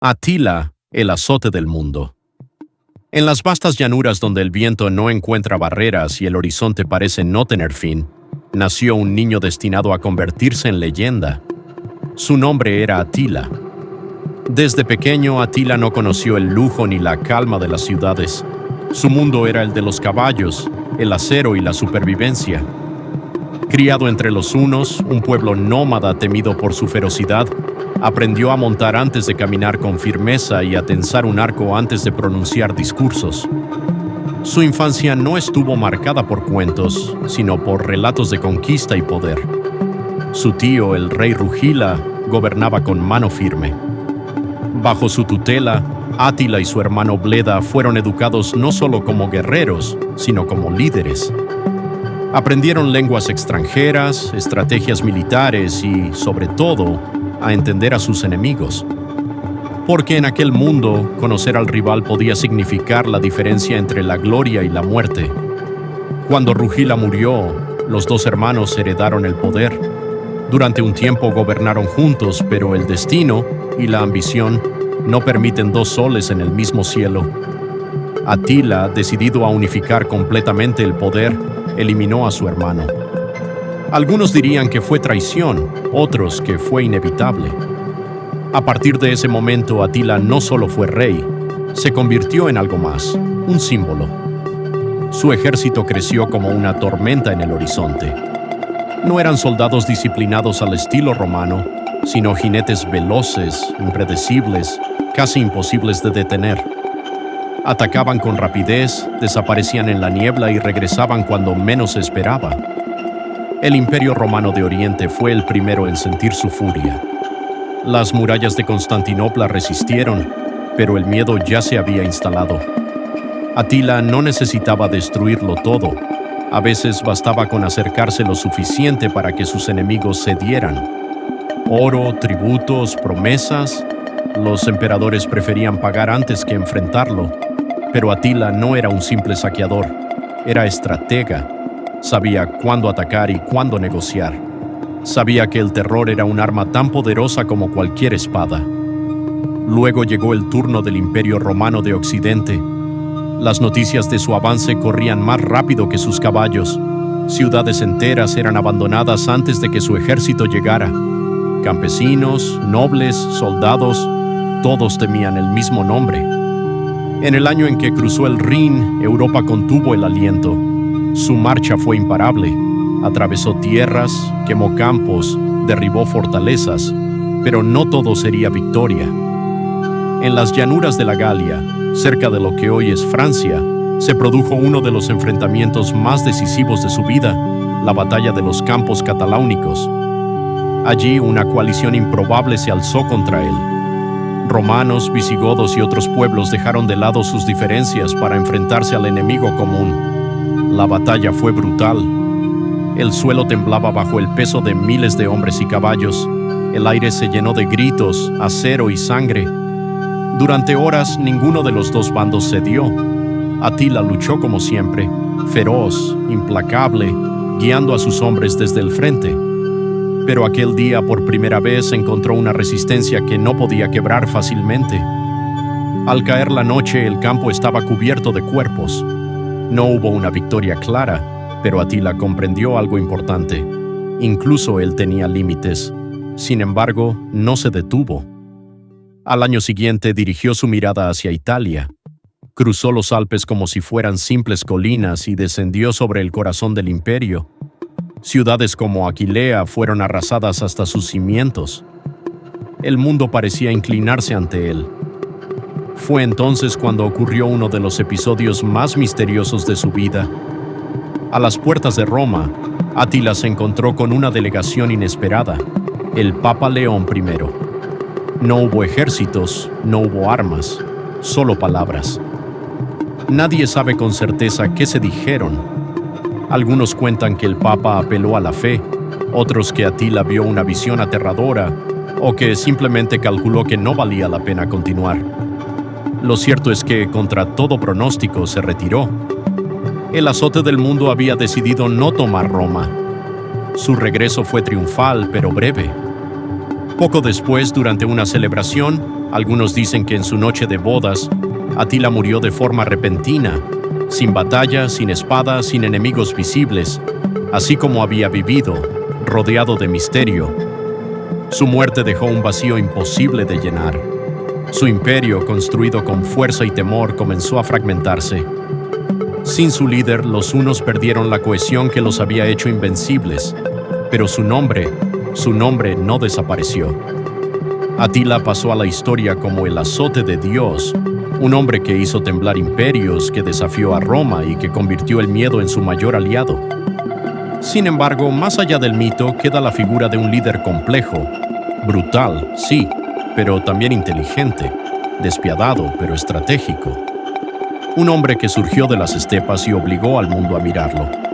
Atila, el azote del mundo. En las vastas llanuras donde el viento no encuentra barreras y el horizonte parece no tener fin, nació un niño destinado a convertirse en leyenda. Su nombre era Atila. Desde pequeño, Atila no conoció el lujo ni la calma de las ciudades. Su mundo era el de los caballos, el acero y la supervivencia. Criado entre los hunos, un pueblo nómada temido por su ferocidad, aprendió a montar antes de caminar con firmeza y a tensar un arco antes de pronunciar discursos. Su infancia no estuvo marcada por cuentos, sino por relatos de conquista y poder. Su tío, el rey Rugila, gobernaba con mano firme. Bajo su tutela, Átila y su hermano Bleda fueron educados no solo como guerreros, sino como líderes. Aprendieron lenguas extranjeras, estrategias militares y, sobre todo, a entender a sus enemigos. Porque en aquel mundo, conocer al rival podía significar la diferencia entre la gloria y la muerte. Cuando Rugila murió, los dos hermanos heredaron el poder. Durante un tiempo gobernaron juntos, pero el destino y la ambición no permiten dos soles en el mismo cielo. Atila, decidido a unificar completamente el poder, eliminó a su hermano. Algunos dirían que fue traición, otros que fue inevitable. A partir de ese momento, Atila no solo fue rey, se convirtió en algo más, un símbolo. Su ejército creció como una tormenta en el horizonte. No eran soldados disciplinados al estilo romano, sino jinetes veloces, impredecibles, casi imposibles de detener. Atacaban con rapidez, desaparecían en la niebla y regresaban cuando menos se esperaba. El Imperio Romano de Oriente fue el primero en sentir su furia. Las murallas de Constantinopla resistieron, pero el miedo ya se había instalado. Atila no necesitaba destruirlo todo. A veces bastaba con acercarse lo suficiente para que sus enemigos cedieran. Oro, tributos, promesas. Los emperadores preferían pagar antes que enfrentarlo. Pero Atila no era un simple saqueador, era estratega. Sabía cuándo atacar y cuándo negociar. Sabía que el terror era un arma tan poderosa como cualquier espada. Luego llegó el turno del Imperio Romano de Occidente. Las noticias de su avance corrían más rápido que sus caballos. Ciudades enteras eran abandonadas antes de que su ejército llegara. Campesinos, nobles, soldados, todos temían el mismo nombre. En el año en que cruzó el Rin, Europa contuvo el aliento. Su marcha fue imparable. Atravesó tierras, quemó campos, derribó fortalezas, pero no todo sería victoria. En las llanuras de la Galia, cerca de lo que hoy es Francia, se produjo uno de los enfrentamientos más decisivos de su vida, la batalla de los Campos Cataláunicos. Allí una coalición improbable se alzó contra él. Romanos, visigodos y otros pueblos dejaron de lado sus diferencias para enfrentarse al enemigo común. La batalla fue brutal. El suelo temblaba bajo el peso de miles de hombres y caballos. El aire se llenó de gritos, acero y sangre. Durante horas, ninguno de los dos bandos cedió. Atila luchó como siempre, feroz, implacable, guiando a sus hombres desde el frente. Pero aquel día, por primera vez, encontró una resistencia que no podía quebrar fácilmente. Al caer la noche, el campo estaba cubierto de cuerpos. No hubo una victoria clara, pero Atila comprendió algo importante. Incluso él tenía límites. Sin embargo, no se detuvo. Al año siguiente dirigió su mirada hacia Italia. Cruzó los Alpes como si fueran simples colinas y descendió sobre el corazón del imperio. Ciudades como Aquilea fueron arrasadas hasta sus cimientos. El mundo parecía inclinarse ante él. Fue entonces cuando ocurrió uno de los episodios más misteriosos de su vida. A las puertas de Roma, Atila se encontró con una delegación inesperada, el Papa León I. No hubo ejércitos, no hubo armas, solo palabras. Nadie sabe con certeza qué se dijeron. Algunos cuentan que el Papa apeló a la fe, otros que Atila vio una visión aterradora o que simplemente calculó que no valía la pena continuar. Lo cierto es que, contra todo pronóstico, se retiró. El azote del mundo había decidido no tomar Roma. Su regreso fue triunfal, pero breve. Poco después, durante una celebración, algunos dicen que en su noche de bodas, Atila murió de forma repentina, sin batalla, sin espada, sin enemigos visibles, así como había vivido, rodeado de misterio. Su muerte dejó un vacío imposible de llenar. Su imperio, construido con fuerza y temor, comenzó a fragmentarse. Sin su líder, los hunos perdieron la cohesión que los había hecho invencibles, pero su nombre no desapareció. Atila pasó a la historia como el azote de Dios, un hombre que hizo temblar imperios, que desafió a Roma y que convirtió el miedo en su mayor aliado. Sin embargo, más allá del mito, queda la figura de un líder complejo, brutal, sí, pero también inteligente, despiadado, pero estratégico. Un hombre que surgió de las estepas y obligó al mundo a mirarlo.